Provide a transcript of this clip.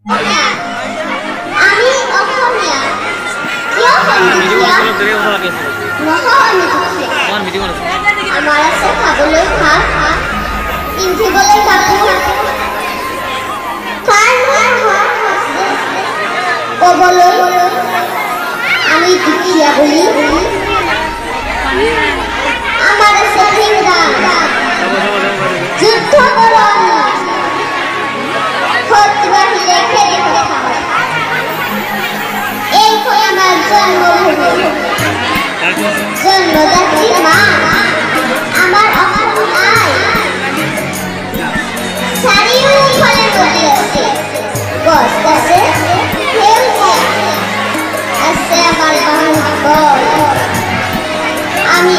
আমি অসমীয়া কিয় আমাৰ আছে খাবলৈ ভাত পিন্ধিবলৈ কাপোৰ ক'বলৈ আমি দুখীয়া বুলি আমাৰ আছে সংগ্ৰাম যুদ্ধ কৰণ শত্ৰু আহিলে খেদি পঠাওঁ এইখন আমাৰ জন্মভূমি জন্মদাত্ৰী মা আমাৰ অসম আই চাৰিওফালে নদী আছে গছ আছে সেউজীয়া আছে আমাৰ বাহুত আমি